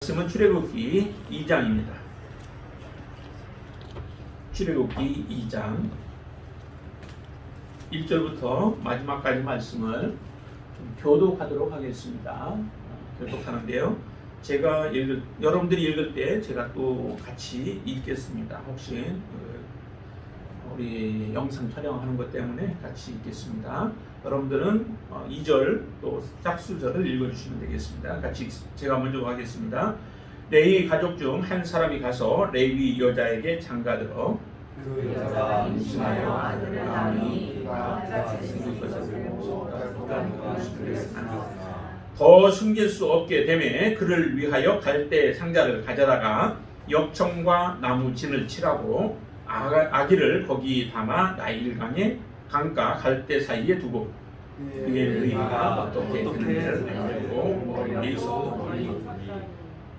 말씀은 출애굽기 2장입니다. 출애굽기 2장 1절부터 마지막까지 말씀을 좀 교독하도록 하겠습니다. 교독하는데요. 제가 여러분들이 읽을 때 제가 또 같이 읽겠습니다. 혹시 우리 영상 촬영하는 것 때문에 같이 읽겠습니다. 여러분들은 2절 또 짝수절을 읽어주시면 되겠습니다. 같이 제가 먼저 하겠습니다. 레위 가족 중 한 사람이 가서 레위 여자에게 장가들어 그 여자가 임신하여 아들을 낳으니 그가 같이 생긴 것을 보고 더 숨길 수 없게 되매 그를 위하여 갈대 상자를 가져다가 역청과 나무 진을 칠하고 아기를 거기 담아 나일강의 강가 갈대 사이에 두고 그의 누이가 어떻게 그를 알고 멀리 있었더니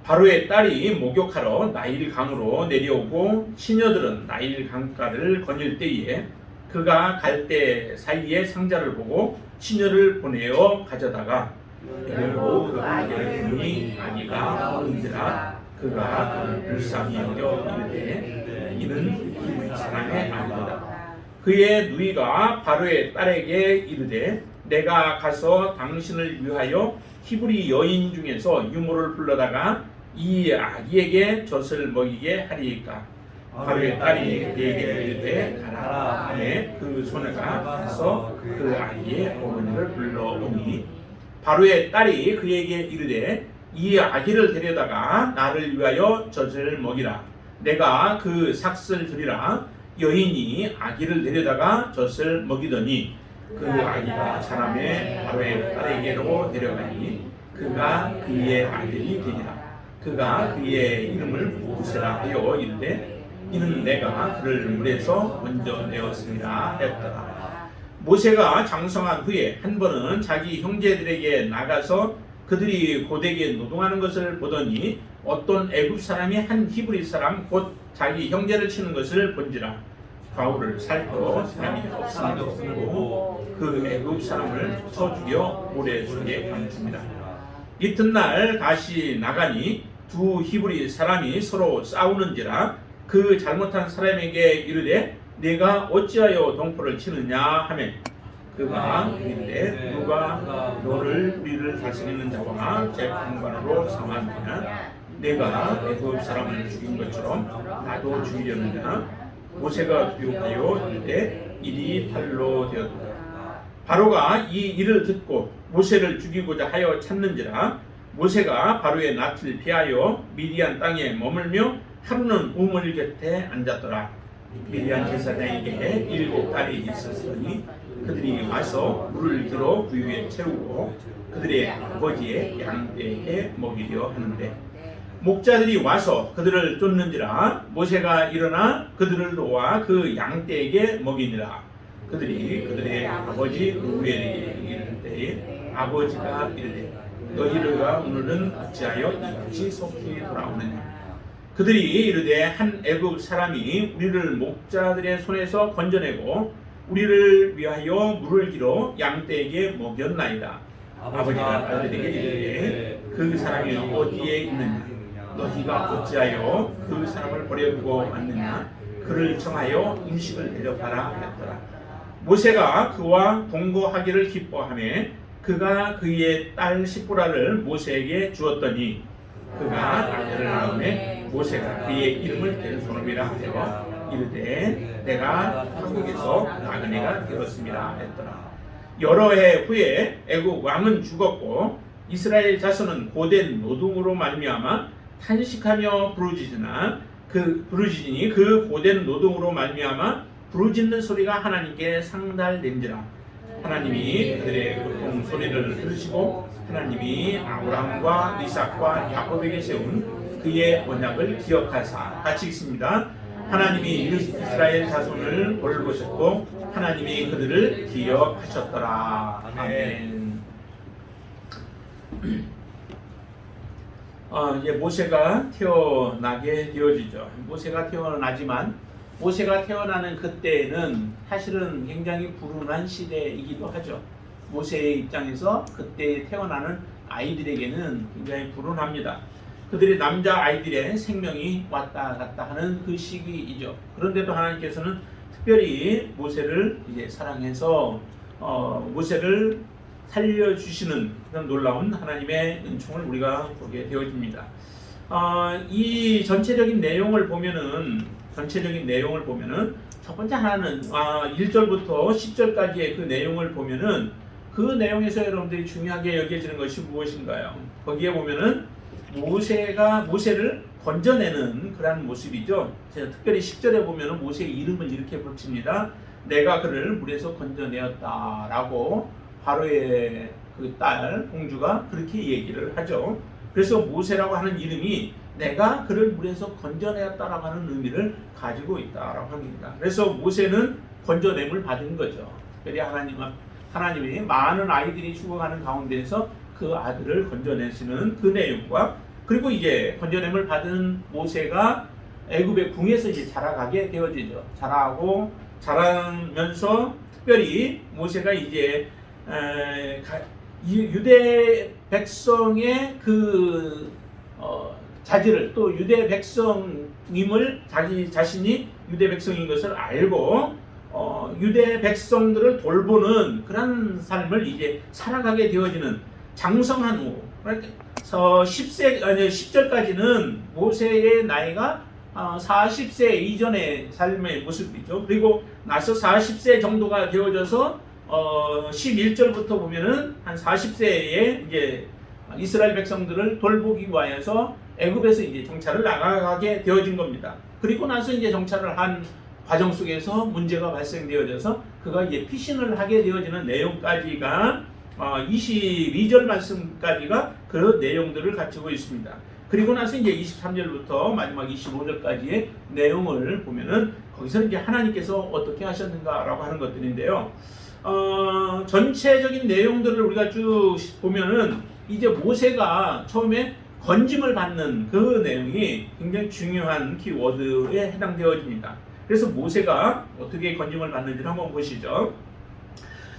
바로의 딸이 목욕하러 나일강으로 내려오고 시녀들은 나일강가를 거닐 때에 그가 갈대 사이에 상자를 보고 시녀를 보내어 가져다가 열고 그 아기를 보니 아기가 어린지라 그가 그를 불쌍히 여겨 이르되 이는 히브리 사람의 아기다. 그의 누이가 바로의 딸에게 이르되 내가 가서 당신을 위하여 히브리 여인 중에서 유모를 불러다가 이 아기에게 젖을 먹이게 하리이까. 바로의 딸이 그에게 이르되 가라 하매 그 소녀가 가서 그 아기의 어머니를 불러오니 바로의 딸이 그에게 이르되 이 아기를 데려다가 나를 위하여 젖을 먹이라. 내가 그 삭슬 드리라. 여인이 아기를 데려다가 젖을 먹이더니 그 아기가 자라매 바로의 딸에게로 데려가니 그가 그의 아들이 되니라. 그가 그의 이름을 모세라 하여 이르되 이는 내가 그를 물에서 먼저 내었습니다 하였더라. 모세가 장성한 후에 한 번은 자기 형제들에게 나가서 그들이 고되게 노동하는 것을 보더니 어떤 애굽 사람이 한 히브리 사람 곧 자기 형제를 치는 것을 본지라. 바울을 살펴 사람이 없음을 보고 그 애굽 사람을 쳐 죽여 모래 속에 감춥니다. 이튿날 다시 나가니 두 히브리 사람이 서로 싸우는지라. 그 잘못한 사람에게 이르되 네가 어찌하여 동포를 치느냐 하매 그가 이르되 누가 너를 우리를 다스리는 자와 재판관으로 삼았느냐. 내가 애굽 사람을 죽인 것처럼 나도 죽이려느냐. 모세가 두려워하여 이르되 일이 탈로 되었다. 바로가 이 일을 듣고 모세를 죽이고자 하여 찾는지라. 모세가 바로의 낯을 피하여 미디안 땅에 머물며 하루는 우물 곁에 앉았더라. 미디안 제사장에게 7 딸이 있었으니 그들이 와서 물을 들어 부유에 채우고 그들의 아버지의 양떼에게 먹이려 하는데 목자들이 와서 그들을 쫓는지라. 모세가 일어나 그들을 놓아 그 양떼에게 먹이니라. 그들이 그들의 아버지 루벨에게 이를 때에 아버지가 이르되 너희가 오늘은 어찌하여 이같이 속히 돌아오느냐. 그들이 이르되 한 애굽 사람이 우리를 목자들의 손에서 건져내고 우리를 위하여 물을 길어 양떼에게 먹였나이다. 아버지가 딸들에게 이르되 그 사람이 어디에 있느냐. 너희가 어찌하여 그 사람을 버려두고 왔느냐. 그를 청하여 음식을 데려가라 하였더라. 모세가 그와 동거하기를 기뻐하며 그가 그의 딸 시프라를 모세에게 주었더니 그가 아들을 낳음에 모세가 그의 이름을 겔소롬이라 하여 이르되 내가 한국에서 나그네가 되었습니다 했더라. 여러 해 후에 애굽 왕은 죽었고 이스라엘 자손은 고된 노동으로 말미암아 탄식하며 부르짖으니 그 고된 노동으로 말미암아 부르짖는 소리가 하나님께 상달된지라. 하나님이 그들의 고통 소리를 들으시고 하나님이 아브라함과 이삭과 야곱에게 세운 그의 언약을 기억하사. 같이 읽습니다. 하나님이 이스라엘 자손을 돌보셨고 하나님이 그들을 기억하셨더라. 아멘. 이제 모세가 태어나게 되어지죠. 모세가 태어나지만 모세가 태어나는 그때는 사실은 굉장히 불운한 시대이기도 하죠. 모세의 입장에서 그때 태어나는 아이들에게는 굉장히 불운합니다. 그들의 남자 아이들의 생명이 왔다 갔다 하는 그 시기이죠. 그런데도 하나님께서는 특별히 모세를 이제 사랑해서 모세를 살려주시는 그런 놀라운 하나님의 은총을 우리가 보게 되어집니다. 이 전체적인 내용을 보면은 첫 번째 하나는 1절부터 10절까지의 그 내용을 보면은 그 내용에서 여러분들이 중요하게 여겨지는 것이 무엇인가요? 거기에 보면은 모세를 건져내는 그런 모습이죠. 제가 특별히 10절에 보면은 모세의 이름을 이렇게 붙입니다. 내가 그를 물에서 건져내었다라고 바로의 그 딸 공주가 그렇게 얘기를 하죠. 그래서 모세라고 하는 이름이 내가 그를 물에서 건져내었다라고 하는 의미를 가지고 있다라고 합니다. 그래서 모세는 건져냄을 받은 거죠. 특별히 하나님이 많은 아이들이 죽어가는 가운데에서 그 아들을 건져내시는 그 내용과 그리고 이제 건져냄을 받은 모세가 애굽의 궁에서 이제 자라가게 되어지죠. 자라면서 특별히 모세가 이제 유대 백성의 그 자질을 또 유대 백성임을 자신이 유대 백성인 것을 알고 유대 백성들을 돌보는 그런 삶을 이제 살아가게 되어지는 장성한 후 10절까지는 모세의 나이가 40세 이전의 삶의 모습이죠. 그리고 나서 40세 정도가 되어져서 11절부터 보면은 한 40세에 이제 이스라엘 백성들을 돌보기 위하여서 애굽에서 이제 정찰을 나가게 되어진 겁니다. 그리고 나서 이제 정찰을 한 과정 속에서 문제가 발생되어져서 그가 이제 피신을 하게 되어지는 내용까지가 22절 말씀까지가 그 내용들을 갖추고 있습니다. 그리고 나서 이제 23절부터 마지막 25절까지의 내용을 보면은 거기서 이제 하나님께서 어떻게 하셨는가라고 하는 것들인데요. 전체적인 내용들을 우리가 쭉 보면은 이제 모세가 처음에 건짐을 받는 그 내용이 굉장히 중요한 키워드에 해당되어집니다. 그래서 모세가 어떻게 건짐을 받는지를 한번 보시죠.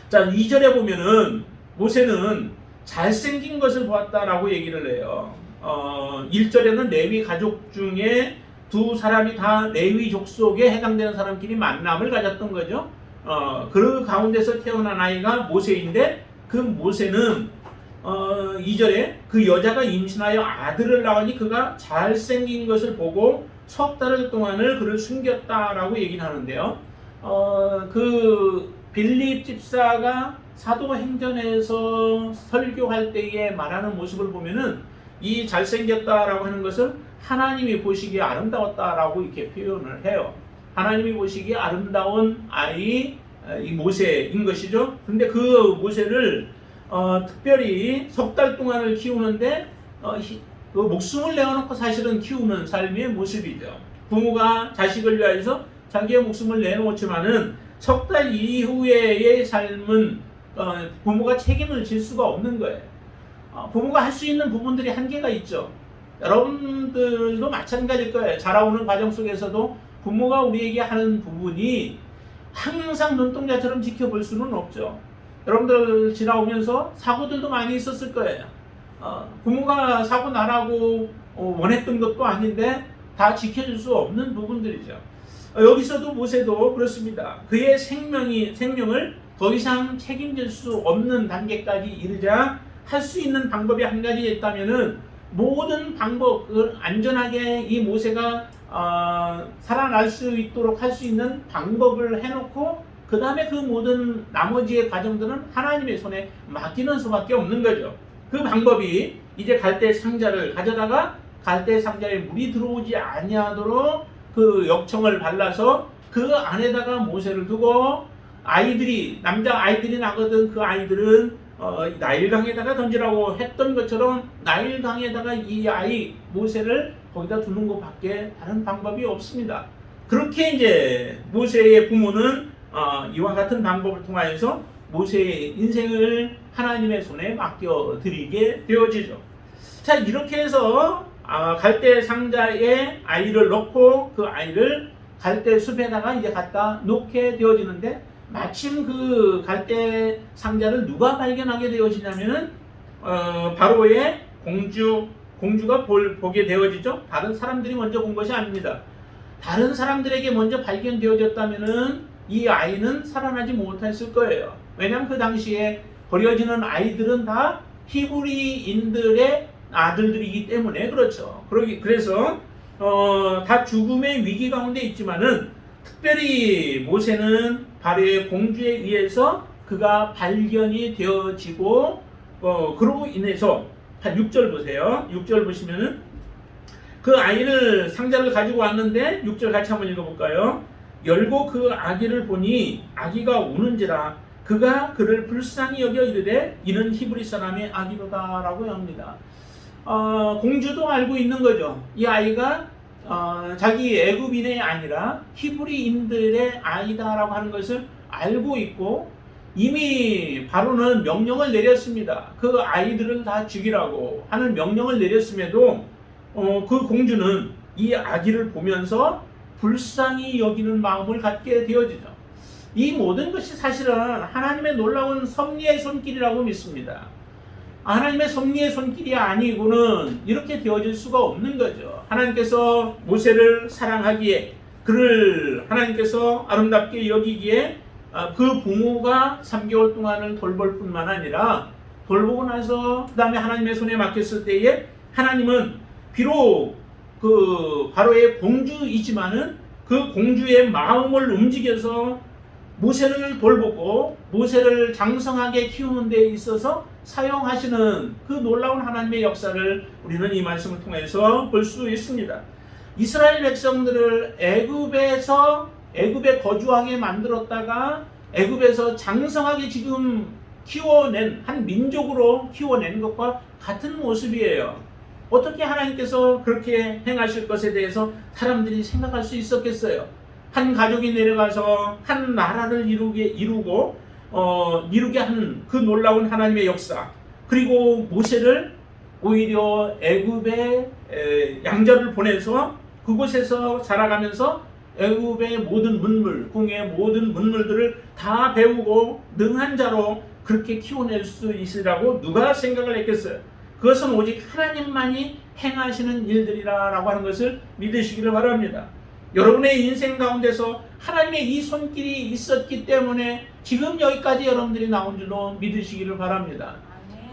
자, 2절에 보면은 모세는 잘생긴 것을 보았다라고 얘기를 해요. 1절에는 레위 가족 중에 두 사람이 다 레위 족속에 해당되는 사람끼리 만남을 가졌던 거죠. 그 가운데서 태어난 아이가 모세인데 그 모세는 2절에 그 여자가 임신하여 아들을 낳으니 그가 잘생긴 것을 보고 석 달 동안을 그를 숨겼다라고 얘기를 하는데요. 그 빌립 집사가 사도행전에서 설교할 때에 말하는 모습을 보면은 이 잘생겼다라고 하는 것을 하나님이 보시기에 아름다웠다라고 이렇게 표현을 해요. 하나님이 보시기에 아름다운 아이 이 모세인 것이죠. 근데 그 모세를 특별히 석 달 동안을 키우는데 그 목숨을 내어놓고 사실은 키우는 삶의 모습이죠. 부모가 자식을 위하여서 자기의 목숨을 내놓지만은 석 달 이후의 삶은 부모가 책임을 질 수가 없는 거예요. 부모가 할 수 있는 부분들이 한계가 있죠. 여러분들도 마찬가지일 거예요. 자라오는 과정 속에서도 부모가 우리에게 하는 부분이 항상 눈동자처럼 지켜볼 수는 없죠. 여러분들 지나오면서 사고들도 많이 있었을 거예요. 부모가 사고 나라고 원했던 것도 아닌데 다 지켜줄 수 없는 부분들이죠. 여기서도 모세도 그렇습니다. 그의 생명을 더 이상 책임질 수 없는 단계까지 이르자 할 수 있는 방법이 한 가지 있다면은 모든 방법을 안전하게 이 모세가 살아날 수 있도록 할 수 있는 방법을 해놓고 그 다음에 그 모든 나머지의 과정들은 하나님의 손에 맡기는 수밖에 없는 거죠. 그 방법이 이제 갈대 상자를 가져다가 갈대 상자에 물이 들어오지 아니하도록 그 역청을 발라서 그 안에다가 모세를 두고 남자 아이들이 나거든 그 아이들은 나일강에다가 던지라고 했던 것처럼 나일강에다가 이 아이 모세를 거기다 두는 것밖에 다른 방법이 없습니다. 그렇게 이제 모세의 부모는 이와 같은 방법을 통하여서 모세의 인생을 하나님의 손에 맡겨드리게 되어지죠. 자, 이렇게 해서 갈대 상자에 아이를 넣고 그 아이를 갈대 숲에다가 이제 갖다 놓게 되어지는데 마침 그 갈대 상자를 누가 발견하게 되어지냐면은 바로의 공주가 보게 되어지죠? 다른 사람들이 먼저 본 것이 아닙니다. 다른 사람들에게 먼저 발견되어졌다면은 이 아이는 살아나지 못했을 거예요. 왜냐하면 그 당시에 버려지는 아이들은 다 히브리인들의 아들들이기 때문에 그렇죠. 그래서 다 죽음의 위기 가운데 있지만은 특별히 모세는 바로의 공주에 의해서 그가 발견이 되어지고 그로 인해서 6절 보세요. 6절 보시면은 그 아이를 상자를 가지고 왔는데 6절 같이 한번 읽어볼까요? 열고 그 아기를 보니 아기가 우는지라 그가 그를 불쌍히 여겨 이르되 이는 히브리 사람의 아기로다라고 합니다. 공주도 알고 있는 거죠. 이 아이가 자기 애굽인이 아니라 히브리인들의 아이다라고 하는 것을 알고 있고 이미 바로는 명령을 내렸습니다. 그 아이들을 다 죽이라고 하는 명령을 내렸음에도 그 공주는 이 아기를 보면서 불쌍히 여기는 마음을 갖게 되어지죠. 이 모든 것이 사실은 하나님의 놀라운 섭리의 손길이라고 믿습니다. 하나님의 섭리의 손길이 아니고는 이렇게 되어질 수가 없는 거죠. 하나님께서 모세를 사랑하기에 그를 하나님께서 아름답게 여기기에 그 부모가 3개월 동안을 돌볼 뿐만 아니라 돌보고 나서 그 다음에 하나님의 손에 맡겼을 때에 하나님은 비록 그 바로의 공주이지만은 그 공주의 마음을 움직여서 모세를 돌보고 모세를 장성하게 키우는 데 있어서 사용하시는 그 놀라운 하나님의 역사를 우리는 이 말씀을 통해서 볼 수 있습니다. 이스라엘 백성들을 애굽에 거주하게 만들었다가 애굽에서 장성하게 지금 키워낸 한 민족으로 키워낸 것과 같은 모습이에요. 어떻게 하나님께서 그렇게 행하실 것에 대해서 사람들이 생각할 수 있었겠어요? 한 가족이 내려가서 한 나라를 이루게 하는 그 놀라운 하나님의 역사, 그리고 모세를 오히려 애굽에 양자를 보내서 그곳에서 자라가면서 애굽의 모든 문물, 궁의 모든 문물들을 다 배우고 능한 자로 그렇게 키워낼 수 있으리라고 누가 생각을 했겠어요? 그것은 오직 하나님만이 행하시는 일들이라고 하는 것을 믿으시기를 바랍니다. 여러분의 인생 가운데서 하나님의 이 손길이 있었기 때문에 지금 여기까지 여러분들이 나온 줄로 믿으시기를 바랍니다.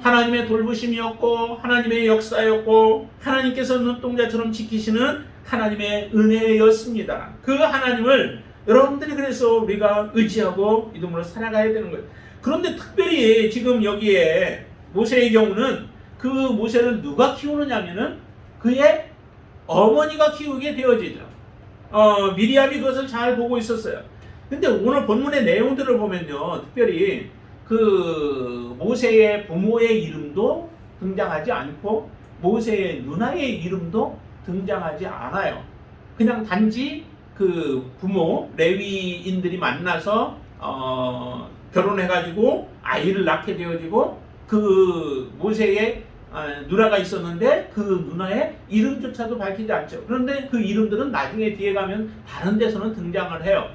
하나님의 돌보심이었고 하나님의 역사였고 하나님께서 눈동자처럼 지키시는 하나님의 은혜였습니다. 그 하나님을 여러분들이 그래서 우리가 의지하고 믿음으로 살아가야 되는 거예요. 그런데 특별히 지금 여기에 모세의 경우는 그 모세를 누가 키우느냐면은 그의 어머니가 키우게 되어지죠. 미리암이 그것을 잘 보고 있었어요. 근데 오늘 본문의 내용들을 보면요, 특별히 그 모세의 부모의 이름도 등장하지 않고 모세의 누나의 이름도 등장하지 않아요. 그냥 단지 그 부모 레위인들이 만나서 결혼해가지고 아이를 낳게 되어지고 그 모세의 누나가 있었는데 그 누나의 이름조차도 밝히지 않죠. 그런데 그 이름들은 나중에 뒤에 가면 다른 데서는 등장을 해요.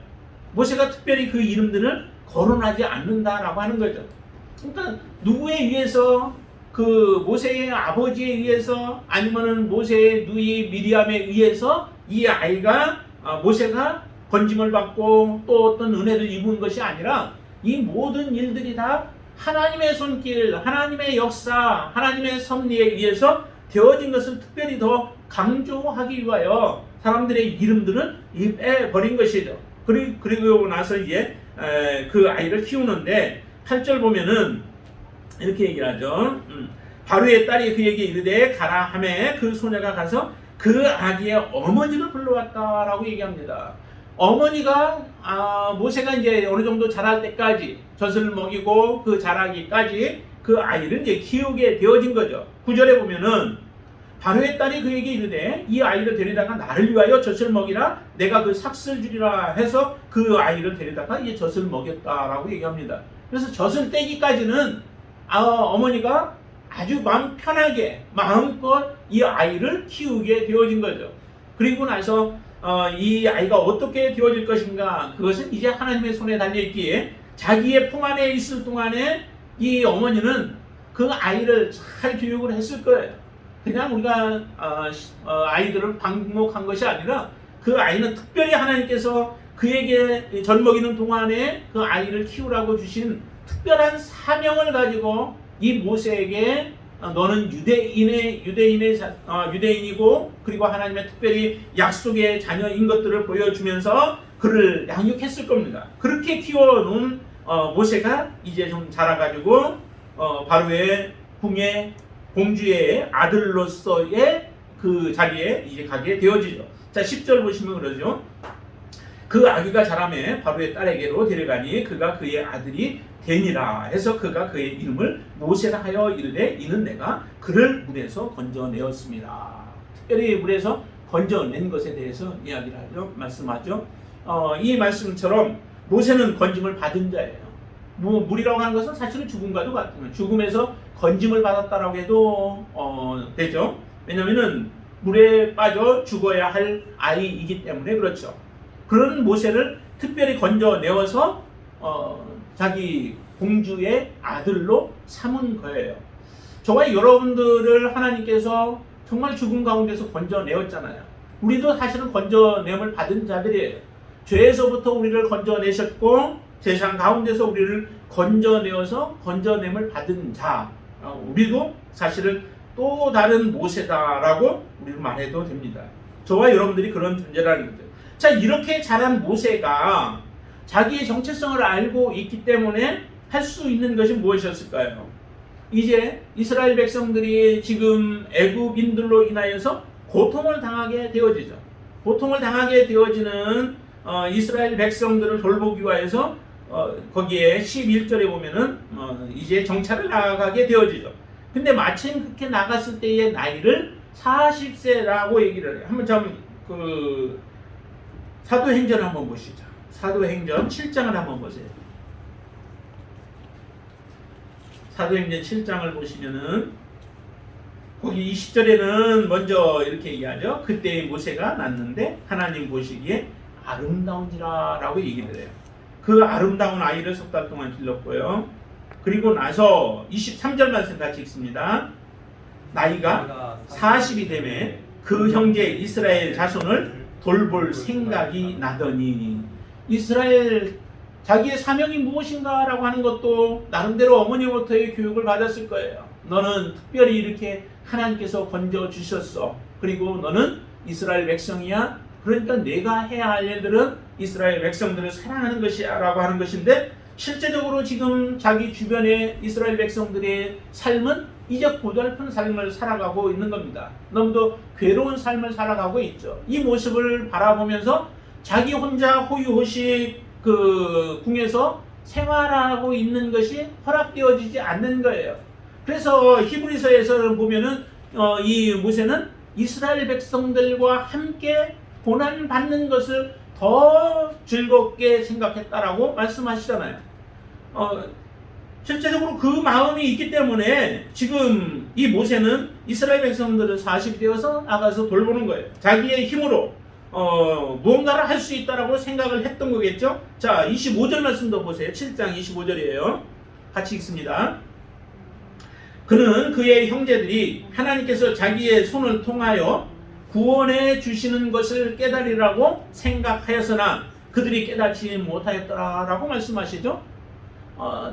모세가 특별히 그 이름들을 거론하지 않는다라고 하는 거죠. 그러니까 누구에 의해서, 그 모세의 아버지에 의해서 아니면은 모세의 누이 미리암에 의해서 이 아이가 모세가 건짐을 받고 또 어떤 은혜를 입은 것이 아니라 이 모든 일들이 다 하나님의 손길, 하나님의 역사, 하나님의 섭리에 의해서 되어진 것을 특별히 더 강조하기 위하여 사람들의 이름들은 빼버린 것이죠. 그리고 나서 이제 그 아이를 키우는데 8절 보면은 이렇게 얘기를 하죠. 바로의 딸이 그에게 이르되 가라 하매 그 소녀가 가서 그 아기의 어머니를 불러왔다라고 얘기합니다. 어머니가 모세가 이제 어느 정도 자랄 때까지 젖을 먹이고 그 자라기까지 그 아이를 이제 키우게 되어진 거죠. 9절에 보면은 바로의 딸이 그에게 이르되 이 아이를 데려다가 나를 위하여 젖을 먹이라 내가 그 삭슬 주리라 해서 그 아이를 데려다가 이제 젖을 먹였다라고 얘기합니다. 그래서 젖을 떼기까지는 어머니가 아주 마음 편하게 마음껏 이 아이를 키우게 되어진 거죠. 그리고 나서 이 아이가 어떻게 되어질 것인가, 그것은 이제 하나님의 손에 달려있기에 자기의 품 안에 있을 동안에 이 어머니는 그 아이를 잘 교육을 했을 거예요. 그냥 우리가 아이들을 방목한 것이 아니라 그 아이는 특별히 하나님께서 그에게 젖먹이는 동안에 그 아이를 키우라고 주신 특별한 사명을 가지고 이 모세에게 너는 유대인이고 그리고 하나님의 특별히 약속의 자녀인 것들을 보여주면서 그를 양육했을 겁니다. 그렇게 키워놓은 모세가 이제 좀 자라가지고 바로의 궁의 공주의 아들로서의 그 자리에 이제 가게 되어지죠. 자, 10절 보시면 그러죠. 그 아기가 자라매 바로의 딸에게로 데려가니 그가 그의 아들이 되니라 해서 그가 그의 이름을 모세라 하여 이르되 이는 내가 그를 물에서 건져내었습니다. 특별히 물에서 건져낸 것에 대해서 이야기를 하죠. 말씀하죠. 이 말씀처럼 모세는 건짐을 받은 자예요. 물이라고 하는 것은 사실은 죽음과도 같아요. 죽음에서 건짐을 받았다라고 해도 되죠. 왜냐하면 물에 빠져 죽어야 할 아이이기 때문에 그렇죠. 그런 모세를 특별히 건져내어서 자기 공주의 아들로 삼은 거예요. 저와 여러분들을 하나님께서 정말 죽음 가운데서 건져내었잖아요. 우리도 사실은 건져냄을 받은 자들이에요. 죄에서부터 우리를 건져내셨고 세상 가운데서 우리를 건져내어서 건져냄을 받은 자, 우리도 사실은 또 다른 모세다라고 우리는 말해도 됩니다. 저와 여러분들이 그런 존재라는 거죠. 자, 이렇게 자란 모세가 자기의 정체성을 알고 있기 때문에 할 수 있는 것이 무엇이었을까요? 이제 이스라엘 백성들이 지금 애굽인들로 인하여서 고통을 당하게 되어지죠. 고통을 당하게 되어지는 이스라엘 백성들을 돌보기 위해서 거기에 11절에 보면은 이제 정찰을 나가게 되어지죠. 근데 마침 그렇게 나갔을 때의 나이를 40세라고 얘기를 해요. 한번 좀 사도행전을 한번 보시죠. 사도행전 7장을 한번 보세요. 사도행전 7장을 보시면은 거기 20절에는 먼저 이렇게 얘기하죠. 그때 모세가 낳는데 하나님 보시기에 아름다운지라 라고 얘기를 해요. 그 아름다운 아이를 석 달 동안 길렀고요. 그리고 나서 23절 말씀 같이 읽습니다. 나이가 40이 되매 그 형제 이스라엘 자손을 돌볼 생각이 나더니 이스라엘 자기의 사명이 무엇인가 라고 하는 것도 나름대로 어머니로부터의 교육을 받았을 거예요. 너는 특별히 이렇게 하나님께서 건져주셨어. 그리고 너는 이스라엘 백성이야. 그러니까 내가 해야 할 일들은 이스라엘 백성들을 사랑하는 것이야 라고 하는 것인데 실제적으로 지금 자기 주변의 이스라엘 백성들의 삶은 이제 고달픈 삶을 살아가고 있는 겁니다. 너무도 괴로운 삶을 살아가고 있죠. 이 모습을 바라보면서 자기 혼자 호유호식 그 궁에서 생활하고 있는 것이 허락되어지지 않는 거예요. 그래서 히브리서에서는 보면은 이 모세는 이스라엘 백성들과 함께 고난 받는 것을 더 즐겁게 생각했다라고 말씀하시잖아요. 실제적으로 그 마음이 있기 때문에 지금 이 모세는 이스라엘 백성들을 40이 되어서 나가서 돌보는 거예요. 자기의 힘으로 무언가를 할 수 있다라고 생각을 했던 거겠죠. 자, 25절 말씀도 보세요. 7장 25절이에요. 같이 읽습니다. 그는 그의 형제들이 하나님께서 자기의 손을 통하여 구원해 주시는 것을 깨달으라고 생각하였으나 그들이 깨닫지 못하였더라라고 말씀하시죠.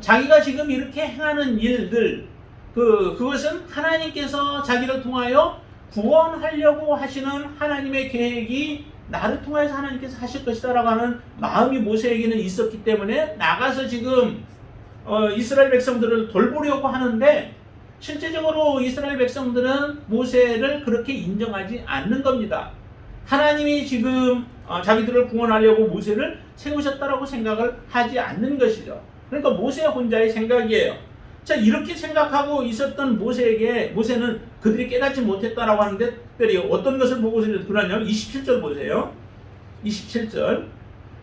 자기가 지금 이렇게 행하는 일들 그것은 하나님께서 자기를 통하여 구원하려고 하시는 하나님의 계획이 나를 통해서 하나님께서 하실 것이다 라고 하는 마음이 모세에게는 있었기 때문에 나가서 지금 이스라엘 백성들을 돌보려고 하는데 실제적으로 이스라엘 백성들은 모세를 그렇게 인정하지 않는 겁니다. 하나님이 지금 자기들을 구원하려고 모세를 세우셨다라고 생각을 하지 않는 것이죠. 그러니까 모세 혼자의 생각이에요. 자, 이렇게 생각하고 있었던 모세는 그들이 깨닫지 못했다라고 하는데 특별히 어떤 것을 보고 그러냐면 27절 보세요. 27절.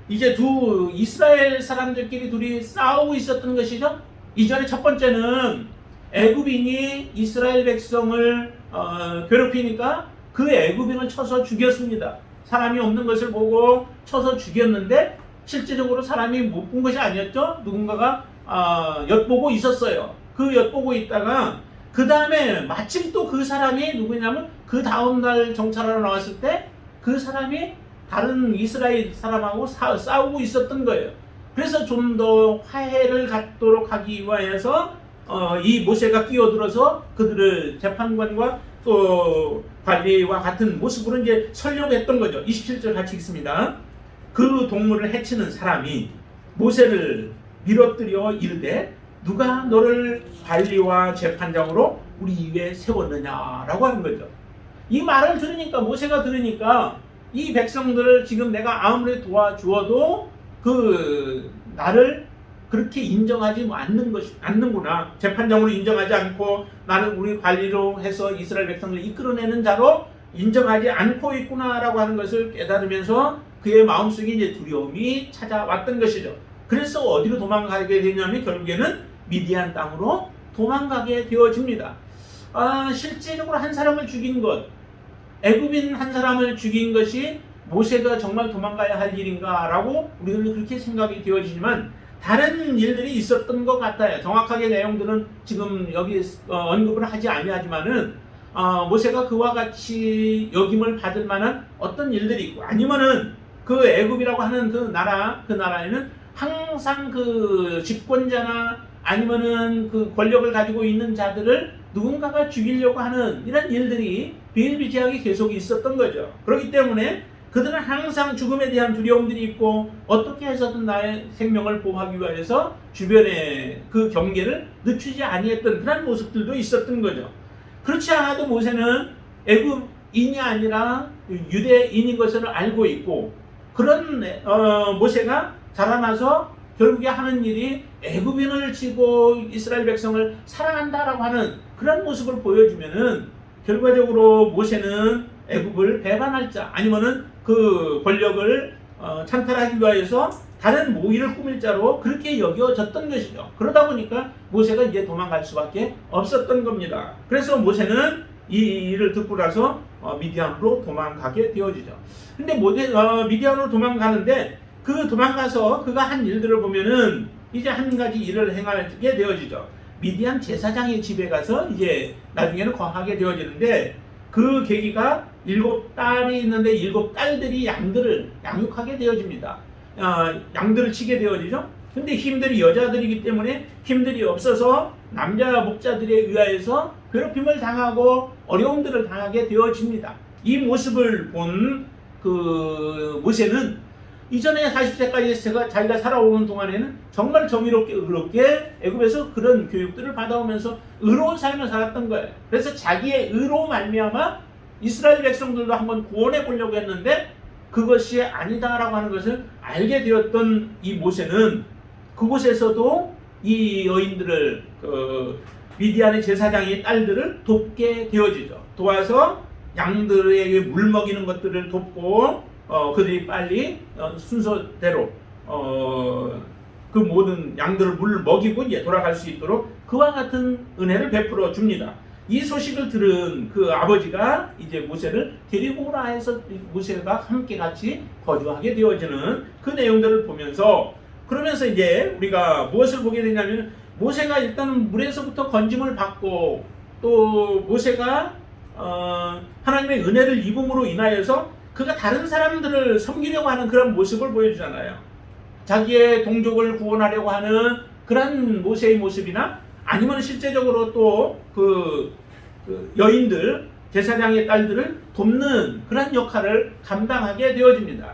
이제 두 이스라엘 사람들끼리 둘이 싸우고 있었던 것이죠. 이전에 첫 번째는 애굽인이 이스라엘 백성을 괴롭히니까 그 애굽인을 쳐서 죽였습니다. 사람이 없는 것을 보고 쳐서 죽였는데 실제적으로 사람이 못 본 것이 아니었죠. 누군가가 엿보고 있었어요. 그 엿보고 있다가 그 다음에 마침 또 그 사람이 누구냐면 그 다음날 정찰하러 나왔을 때 그 사람이 다른 이스라엘 사람하고 싸우고 있었던 거예요. 그래서 좀 더 화해를 갖도록 하기 위해서 이 모세가 끼어들어서 그들을 재판관과 또 관리와 같은 모습으로 이제 설려고 했던 거죠. 27절 같이 읽습니다. 그 동물을 해치는 사람이 모세를 밀어뜨려 이르되 누가 너를 관리와 재판장으로 우리 위에 세웠느냐라고 하는 거죠. 이 말을 들으니까 모세가 들으니까 이 백성들을 지금 내가 아무리 도와주어도 그 나를 그렇게 인정하지 않는구나. 재판장으로 인정하지 않고 나는 우리 관리로 해서 이스라엘 백성을 이끌어내는 자로 인정하지 않고 있구나라고 하는 것을 깨달으면서 그의 마음속에 이제 두려움이 찾아왔던 것이죠. 그래서 어디로 도망가게 되냐면 결국에는 미디안 땅으로 도망가게 되어집니다. 실제적으로 한 사람을 죽인 것, 애굽인 한 사람을 죽인 것이 모세가 정말 도망가야 할 일인가라고 우리는 그렇게 생각이 되어지지만 다른 일들이 있었던 것 같아요. 정확하게 내용들은 지금 여기 언급을 하지 아니하지만은 모세가 그와 같이 여김을 받을 만한 어떤 일들이 있고 아니면은 그 애굽이라고 하는 그 나라에는 항상 그 집권자나 아니면은 그 권력을 가지고 있는 자들을 누군가가 죽이려고 하는 이런 일들이 비일비재하게 계속 있었던 거죠. 그렇기 때문에 그들은 항상 죽음에 대한 두려움들이 있고 어떻게 해서든 나의 생명을 보호하기 위해서 주변의 그 경계를 늦추지 아니했던 그런 모습들도 있었던 거죠. 그렇지 않아도 모세는 애굽인이 아니라 유대인인 것을 알고 있고 그런 모세가 자라나서 결국에 하는 일이 애굽인을 치고 이스라엘 백성을 사랑한다라고 하는 그런 모습을 보여주면은 결과적으로 모세는 애굽을 배반할 자 아니면은 그 권력을 찬탈하기 위해서 다른 모의를 꾸밀 자로 그렇게 여겨졌던 것이죠. 그러다 보니까 모세가 이제 도망갈 수밖에 없었던 겁니다. 그래서 모세는 이 일을 듣고 나서 미디안으로 도망가게 되어지죠. 근데 미디안으로 도망가는데 그 도망가서 그가 한 일들을 보면은 이제 한 가지 일을 행하게 되어지죠. 미디안 제사장의 집에 가서 이제 나중에는 거하게 되어지는데 그 계기가 7딸이 있는데 7딸들이 양들을 양육하게 되어집니다. 양들을 치게 되어지죠. 근데 힘들이 여자들이기 때문에 힘들이 없어서 남자 목자들에 의하여서 괴롭힘을 당하고 어려움들을 당하게 되어집니다. 이 모습을 본 그 모세는 이전에 40세까지 자기가 살아오는 동안에는 정말 정의롭게 의롭게 애굽에서 그런 교육들을 받아오면서 의로운 삶을 살았던 거예요. 그래서 자기의 의로 말미암아 이스라엘 백성들도 한번 구원해 보려고 했는데 그것이 아니다라고 하는 것을 알게 되었던 이 모세는 그곳에서도 이 여인들을 미디안의 제사장의 딸들을 돕게 되어지죠. 도와서 양들에게 물 먹이는 것들을 돕고 그들이 빨리 순서대로 그 모든 양들을 물 먹이고 이제 돌아갈 수 있도록 그와 같은 은혜를 베풀어 줍니다. 이 소식을 들은 그 아버지가 이제 모세를 데리고 오라 해서 모세가 함께 같이 거주하게 되어지는 그 내용들을 보면서 그러면서 이제 우리가 무엇을 보게 되냐면 모세가 일단 물에서부터 건짐을 받고 또 모세가 하나님의 은혜를 입음으로 인하여서 그가 다른 사람들을 섬기려고 하는 그런 모습을 보여주잖아요. 자기의 동족을 구원하려고 하는 그런 모세의 모습이나 아니면 실제적으로 또 그 여인들, 제사장의 딸들을 돕는 그런 역할을 감당하게 되어집니다.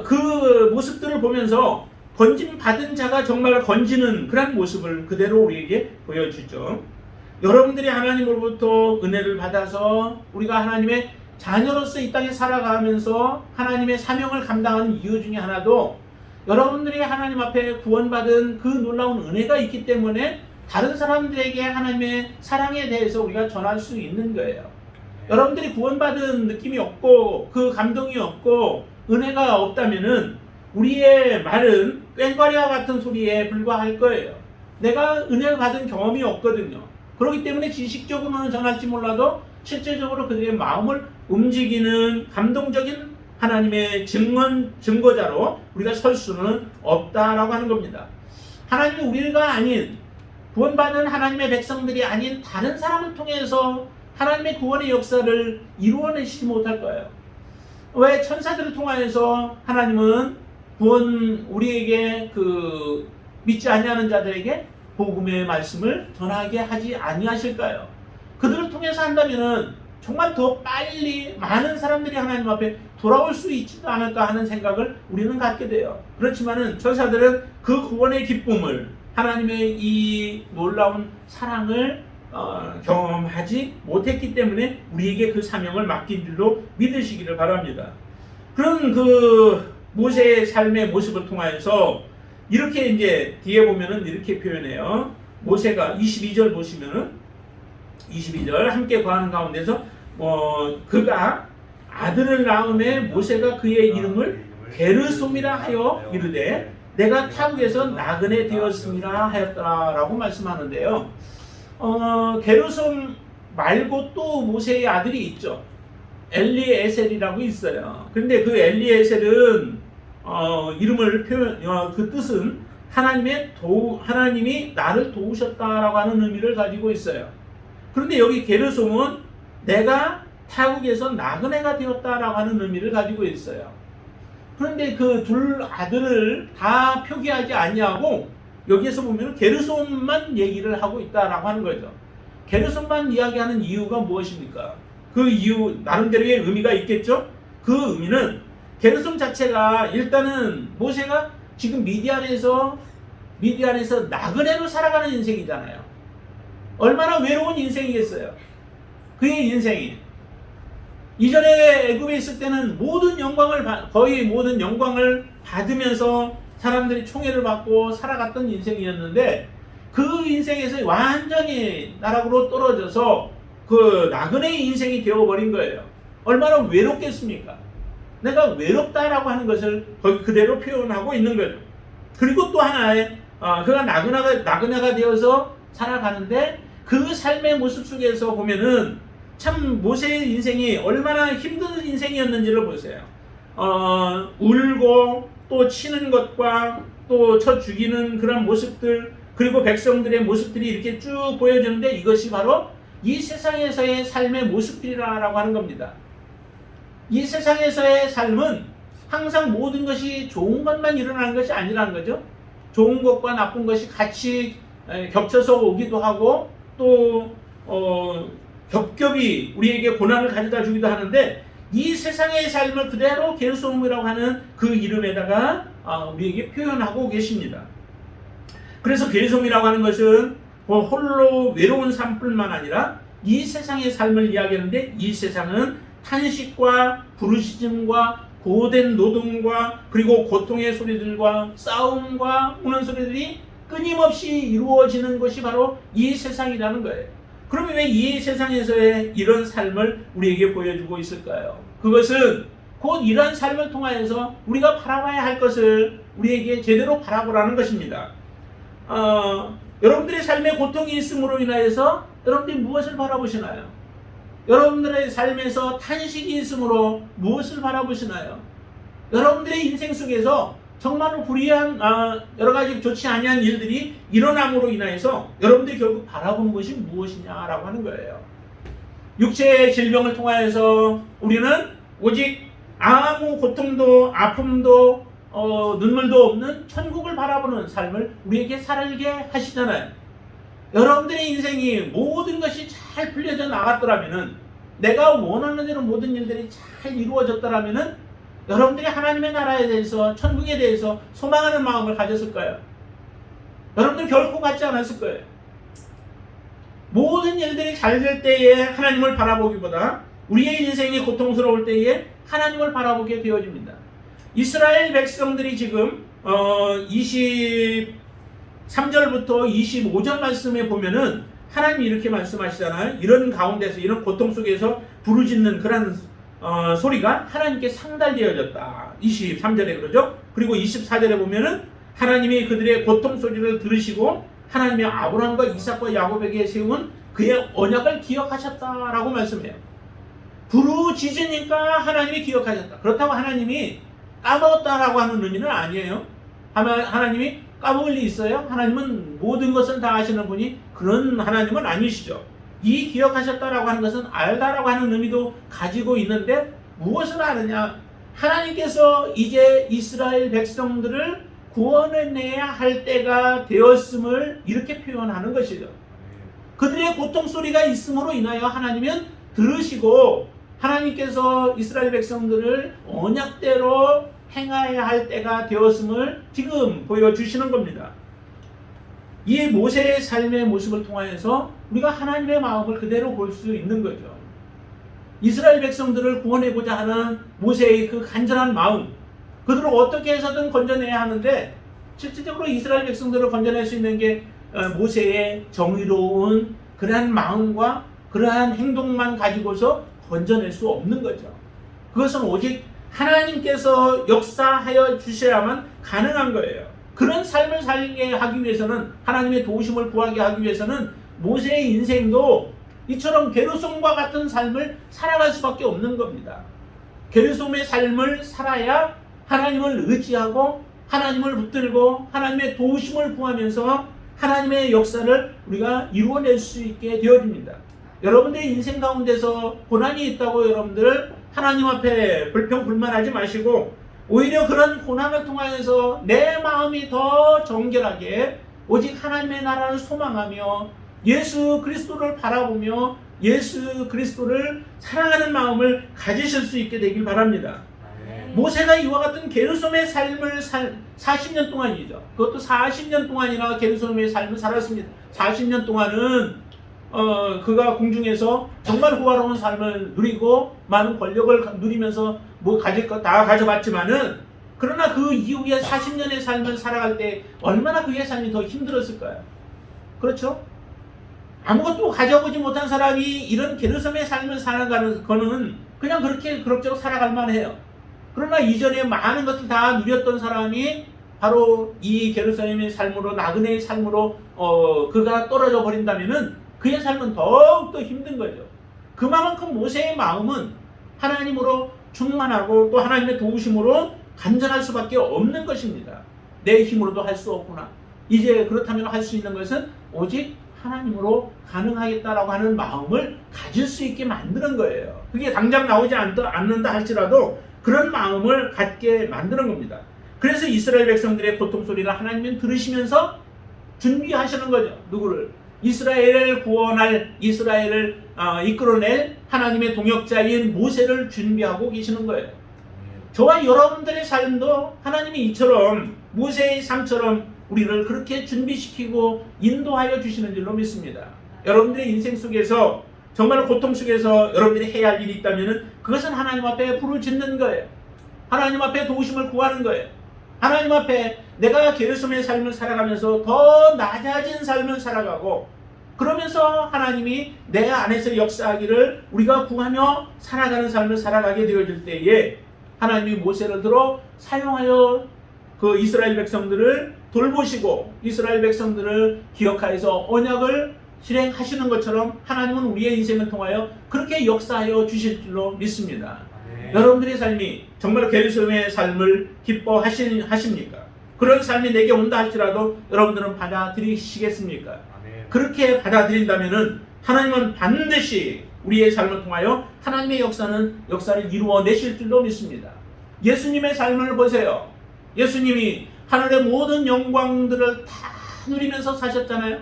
그 모습들을 보면서 건짐 받은 자가 정말 건지는 그런 모습을 그대로 우리에게 보여주죠. 여러분들이 하나님으로부터 은혜를 받아서 우리가 하나님의 자녀로서 이 땅에 살아가면서 하나님의 사명을 감당하는 이유 중에 하나도 여러분들이 하나님 앞에 구원받은 그 놀라운 은혜가 있기 때문에 다른 사람들에게 하나님의 사랑에 대해서 우리가 전할 수 있는 거예요. 여러분들이 구원받은 느낌이 없고 그 감동이 없고 은혜가 없다면은 우리의 말은 꽹과리와 같은 소리에 불과할 거예요. 내가 은혜를 받은 경험이 없거든요. 그렇기 때문에 지식적으로는 전할지 몰라도 실제적으로 그들의 마음을 움직이는 감동적인 하나님의 증거자로 우리가 설 수는 없다라고 하는 겁니다. 하나님은 우리가 아닌 구원받은 하나님의 백성들이 아닌 다른 사람을 통해서 하나님의 구원의 역사를 이루어내시지 못할 거예요. 왜? 천사들을 통하여서 하나님은 우리에게 믿지 아니하는 자들에게 복음의 말씀을 전하게 하지 아니하실까요? 그들을 통해서 한다면은 정말 더 빨리 많은 사람들이 하나님 앞에 돌아올 수 있지도 않을까 하는 생각을 우리는 갖게 돼요. 그렇지만은 천사들은 그 구원의 기쁨을, 하나님의 이 놀라운 사랑을 경험하지 못했기 때문에 우리에게 그 사명을 맡긴 줄로 믿으시기를 바랍니다. 그런 모세의 삶의 모습을 통하여서 이렇게 이제 뒤에 보면은 이렇게 표현해요. 모세가 22절 보시면은 22절 함께 거하는 가운데서 그가 아들을 낳음에 모세가 그의 이름을 게르솜이라 하여 이르되 내가 타국에서 나그네 되었음이라 하였더라라고 말씀하는데요. 게르솜 말고 또 모세의 아들이 있죠. 엘리에셀이라고 있어요. 그런데 그 엘리에셀은 이름을 그 뜻은 하나님이 나를 도우셨다라고 하는 의미를 가지고 있어요. 그런데 여기 게르솜은 내가 타국에서 나그네가 되었다라고 하는 의미를 가지고 있어요. 그런데 그 둘 아들을 다 표기하지 아니하고 여기에서 보면 게르솜만 얘기를 하고 있다라고 하는 거죠. 게르솜만 이야기하는 이유가 무엇입니까? 그 이유 나름대로의 의미가 있겠죠. 그 의미는 게르솜 자체가 일단은 모세가 지금 미디안에서 나그네로 살아가는 인생이잖아요. 얼마나 외로운 인생이겠어요. 그의 인생이 이전에 애굽에 있을 때는 거의 모든 영광을 받으면서 사람들이 총애를 받고 살아갔던 인생이었는데 그 인생에서 완전히 나락으로 떨어져서 그 나그네의 인생이 되어버린 거예요. 얼마나 외롭겠습니까? 내가 외롭다라고 하는 것을 거기 그대로 표현하고 있는 거죠. 그리고 또 하나의 그가 나그네가 되어서 살아가는데 그 삶의 모습 속에서 보면은 참 모세의 인생이 얼마나 힘든 인생이었는지를 보세요. 울고 또 치는 것과 또 쳐 죽이는 그런 모습들, 그리고 백성들의 모습들이 이렇게 쭉 보여주는데 이것이 바로 이 세상에서의 삶의 모습들이라고 하는 겁니다. 이 세상에서의 삶은 항상 모든 것이 좋은 것만 일어나는 것이 아니라는 거죠. 좋은 것과 나쁜 것이 같이 겹쳐서 오기도 하고 또 겹겹이 우리에게 고난을 가져다 주기도 하는데 이 세상의 삶을 그대로 게르솜이라고 하는 그 이름에다가 우리에게 표현하고 계십니다. 그래서 게르솜이라고 하는 것은 홀로 외로운 삶뿐만 아니라 이 세상의 삶을 이야기하는데 이 세상은 탄식과 부르짖음과 고된 노동과 그리고 고통의 소리들과 싸움과 우는 소리들이 끊임없이 이루어지는 것이 바로 이 세상이라는 거예요. 그러면 왜 이 세상에서의 이런 삶을 우리에게 보여주고 있을까요? 그것은 곧 이러한 삶을 통하여서 우리가 바라봐야 할 것을 우리에게 제대로 바라보라는 것입니다. 여러분들의 삶에 고통이 있음으로 인하여서 여러분들이 무엇을 바라보시나요? 여러분들의 삶에서 탄식이 있으므로 무엇을 바라보시나요? 여러분들의 인생 속에서 정말로 불의한 여러 가지 좋지 아니한 일들이 일어남으로 인하여서 여러분들이 결국 바라보는 것이 무엇이냐라고 하는 거예요. 육체의 질병을 통하여서 우리는 오직 아무 고통도 아픔도 눈물도 없는 천국을 바라보는 삶을 우리에게 살게 하시잖아요. 여러분들의 인생이 모든 것이 잘 풀려져 나갔더라면은, 내가 원하는 대로 모든 일들이 잘 이루어졌더라면은 여러분들이 하나님의 나라에 대해서, 천국에 대해서 소망하는 마음을 가졌을까요? 여러분들 결코 갖지 않았을 거예요. 모든 일들이 잘 될 때에 하나님을 바라보기보다 우리의 인생이 고통스러울 때에 하나님을 바라보게 되어집니다. 이스라엘 백성들이 지금 23절부터 25절 말씀에 보면은 하나님이 이렇게 말씀하시잖아요. 이런 가운데서, 이런 고통 속에서 부르짖는 그런 소리가 하나님께 상달되어졌다. 23절에 그러죠. 그리고 24절에 보면은 하나님이 그들의 고통 소리를 들으시고 하나님이 아브라함과 이삭과 야곱에게 세운 그의 언약을 기억하셨다라고 말씀해요. 부르짖으니까 하나님이 기억하셨다. 그렇다고 하나님이 까먹었다라고 하는 의미는 아니에요. 하나님이 까먹을 일 있어요? 하나님은 모든 것을 다 아시는 분이 그런 하나님은 아니시죠. 이 기억하셨다라고 하는 것은 알다라고 하는 의미도 가지고 있는데 무엇을 아느냐? 하나님께서 이제 이스라엘 백성들을 구원해내야 할 때가 되었음을 이렇게 표현하는 것이죠. 그들의 고통 소리가 있음으로 인하여 하나님은 들으시고 하나님께서 이스라엘 백성들을 언약대로 행하여야 할 때가 되었음을 지금 보여주시는 겁니다. 이 모세의 삶의 모습을 통하여서 우리가 하나님의 마음을 그대로 볼 수 있는 거죠. 이스라엘 백성들을 구원해보자 하는 모세의 그 간절한 마음, 그들을 어떻게 해서든 건져내야 하는데 실질적으로 이스라엘 백성들을 건져낼 수 있는 게 모세의 정의로운 그러한 마음과 그러한 행동만 가지고서 건져낼 수 없는 거죠. 그것은 오직 하나님께서 역사하여 주셔야만 가능한 거예요. 그런 삶을 살게 하기 위해서는, 하나님의 도우심을 구하게 하기 위해서는 모세의 인생도 이처럼 게르솜과 같은 삶을 살아갈 수밖에 없는 겁니다. 게르솜의 삶을 살아야 하나님을 의지하고 하나님을 붙들고 하나님의 도우심을 구하면서 하나님의 역사를 우리가 이루어낼 수 있게 되어집니다. 여러분들의 인생 가운데서 고난이 있다고 여러분들 하나님 앞에 불평불만하지 마시고 오히려 그런 고난을 통하여서 내 마음이 더 정결하게 오직 하나님의 나라를 소망하며 예수 그리스도를 바라보며 예수 그리스도를 사랑하는 마음을 가지실 수 있게 되길 바랍니다. 모세가 이와 같은 게르솜의 삶을 40년 동안이죠. 그것도 40년 동안이나 게르솜의 삶을 살았습니다. 40년 동안은 그가 궁중에서 정말 호화로운 삶을 누리고 많은 권력을 누리면서 뭐 가질 것 다 가져갔지만은 그러나 그 이후에 40년의 삶을 살아갈 때 얼마나 그의 삶이 더 힘들었을까요? 그렇죠? 아무것도 가져보지 못한 사람이 이런 게르솜의 삶을 살아가는 거는 그냥 그렇게 그럭저럭 살아갈 만해요. 그러나 이전에 많은 것을 다 누렸던 사람이 바로 이 게르솜의 삶으로, 나그네의 삶으로 그가 떨어져 버린다면은 그의 삶은 더욱더 힘든 거죠. 그만큼 모세의 마음은 하나님으로 충만하고 또 하나님의 도우심으로 간절할 수밖에 없는 것입니다. 내 힘으로도 할 수 없구나. 이제 그렇다면 할 수 있는 것은 오직 하나님으로 가능하겠다라고 하는 마음을 가질 수 있게 만드는 거예요. 그게 당장 나오지 않는다 할지라도 그런 마음을 갖게 만드는 겁니다. 그래서 이스라엘 백성들의 고통 소리를 하나님은 들으시면서 준비하시는 거죠. 누구를? 이스라엘을 구원할, 이스라엘을 이끌어낼 하나님의 동역자인 모세를 준비하고 계시는 거예요. 저와 여러분들의 삶도 하나님이 이처럼 모세의 삶처럼 우리를 그렇게 준비시키고 인도하여 주시는 줄로 믿습니다. 여러분들의 인생 속에서 정말 고통 속에서 여러분들이 해야 할 일이 있다면 그것은 하나님 앞에 불을 짓는 거예요. 하나님 앞에 도우심을 구하는 거예요. 하나님 앞에 내가 게르솜의 삶을 살아가면서 더 낮아진 삶을 살아가고 그러면서 하나님이 내 안에서 역사하기를 우리가 구하며 살아가는 삶을 살아가게 되어질 때에 하나님이 모세를 들어 사용하여 그 이스라엘 백성들을 돌보시고 이스라엘 백성들을 기억하여서 언약을 실행하시는 것처럼 하나님은 우리의 인생을 통하여 그렇게 역사하여 주실 줄로 믿습니다. 여러분들의 삶이 정말 게르솜의 삶을 기뻐하십니까? 그런 삶이 내게 온다 할지라도 여러분들은 받아들이시겠습니까? 그렇게 받아들인다면 하나님은 반드시 우리의 삶을 통하여 하나님의 역사를 이루어내실 줄로 믿습니다. 예수님의 삶을 보세요. 예수님이 하늘의 모든 영광들을 다 누리면서 사셨잖아요.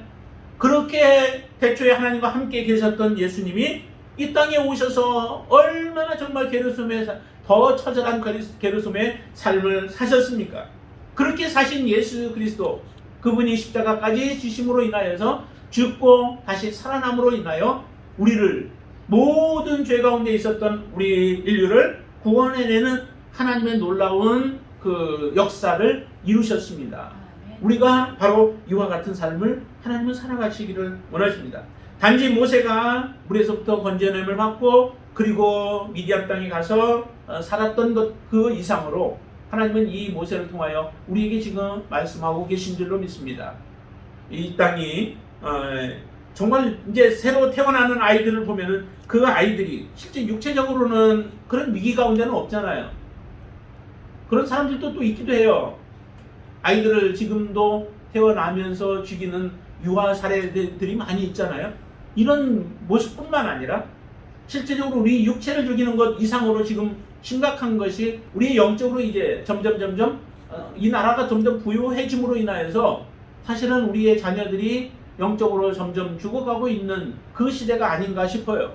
그렇게 태초에 하나님과 함께 계셨던 예수님이 이 땅에 오셔서 얼마나 정말 더 처절한 게르솜의 삶을 사셨습니까? 그렇게 사신 예수 그리스도, 그분이 십자가까지 지심으로 인하여서 죽고 다시 살아남으로 인하여 우리를, 모든 죄 가운데 있었던 우리 인류를 구원해내는 하나님의 놀라운 그 역사를 이루셨습니다. 우리가 바로 이와 같은 삶을 하나님은 살아가시기를 원하십니다. 단지 모세가 물에서부터 건져냄을 받고 그리고 미디안 땅에 가서 살았던 것 그 이상으로 하나님은 이 모세를 통하여 우리에게 지금 말씀하고 계신 줄로 믿습니다. 이 땅이 정말 이제 새로 태어나는 아이들을 보면은 그 아이들이 실제 육체적으로는 그런 위기 가운데는 없잖아요. 그런 사람들도 또 있기도 해요. 아이들을 지금도 태어나면서 죽이는 유아 사례들이 많이 있잖아요. 이런 모습뿐만 아니라 실제적으로 우리 육체를 죽이는 것 이상으로 지금 심각한 것이 우리 영적으로 이제 점점 이 나라가 점점 부유해짐으로 인하여서 사실은 우리의 자녀들이 영적으로 점점 죽어가고 있는 그 시대가 아닌가 싶어요.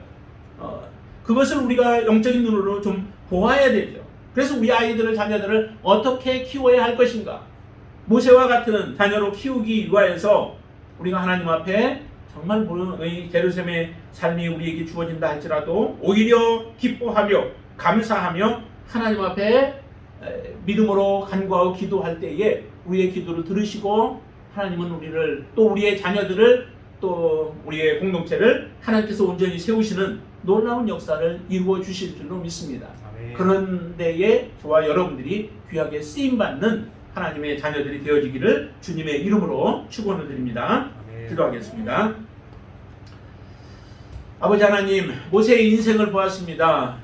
그것을 우리가 영적인 눈으로 좀 보아야 되죠. 그래서 우리 아이들을, 자녀들을 어떻게 키워야 할 것인가. 모세와 같은 자녀로 키우기 위하여서 우리가 하나님 앞에 정말 이 제루살렘의 삶이 우리에게 주어진다 할지라도 오히려 기뻐하며 감사하며 하나님 앞에 믿음으로 간구하고 기도할 때에 우리의 기도를 들으시고 하나님은 우리를 또 우리의 자녀들을 또 우리의 공동체를 하나님께서 온전히 세우시는 놀라운 역사를 이루어 주실 줄로 믿습니다. 아멘. 그런 데에 저와 여러분들이 귀하게 쓰임받는 하나님의 자녀들이 되어지기를 주님의 이름으로 축원을 드립니다. 아멘. 기도하겠습니다. 아버지 하나님, 모세의 인생을 보았습니다.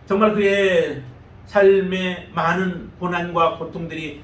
정말 그의 삶에 많은 고난과 고통들이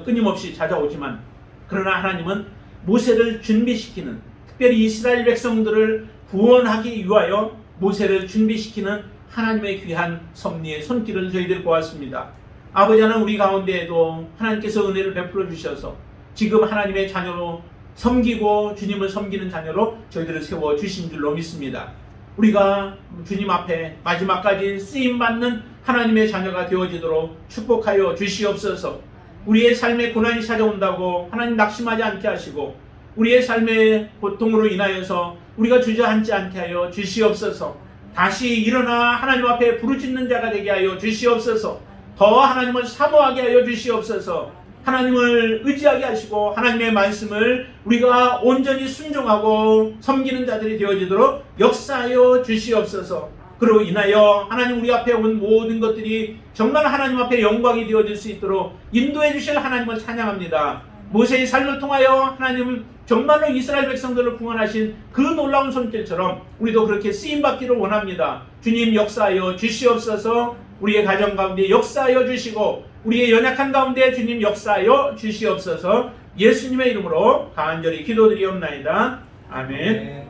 끊임없이 찾아오지만 그러나 하나님은 모세를 준비시키는, 특별히 이스라엘 백성들을 구원하기 위하여 모세를 준비시키는 하나님의 귀한 섭리의 손길을 저희들 보았습니다. 아버지 하나님, 우리 가운데에도 하나님께서 은혜를 베풀어 주셔서 지금 하나님의 자녀로 섬기고 주님을 섬기는 자녀로 저희들을 세워 주신 줄로 믿습니다. 우리가 주님 앞에 마지막까지 쓰임받는 하나님의 자녀가 되어지도록 축복하여 주시옵소서. 우리의 삶에 고난이 찾아온다고 하나님 낙심하지 않게 하시고 우리의 삶의 고통으로 인하여서 우리가 주저앉지 않게 하여 주시옵소서. 다시 일어나 하나님 앞에 부르짖는 자가 되게 하여 주시옵소서. 더 하나님을 사모하게 하여 주시옵소서. 하나님을 의지하게 하시고 하나님의 말씀을 우리가 온전히 순종하고 섬기는 자들이 되어지도록 역사하여 주시옵소서. 그로 인하여 하나님 우리 앞에 온 모든 것들이 정말 하나님 앞에 영광이 되어질 수 있도록 인도해 주실 하나님을 찬양합니다. 모세의 삶을 통하여 하나님 정말로 이스라엘 백성들을 구원하신 그 놀라운 손길처럼 우리도 그렇게 쓰임받기를 원합니다. 주님 역사하여 주시옵소서. 우리의 가정 가운데 역사하여 주시고 우리의 연약한 가운데 주님 역사하여 주시옵소서. 예수님의 이름으로 간절히 기도드리옵나이다. 아멘.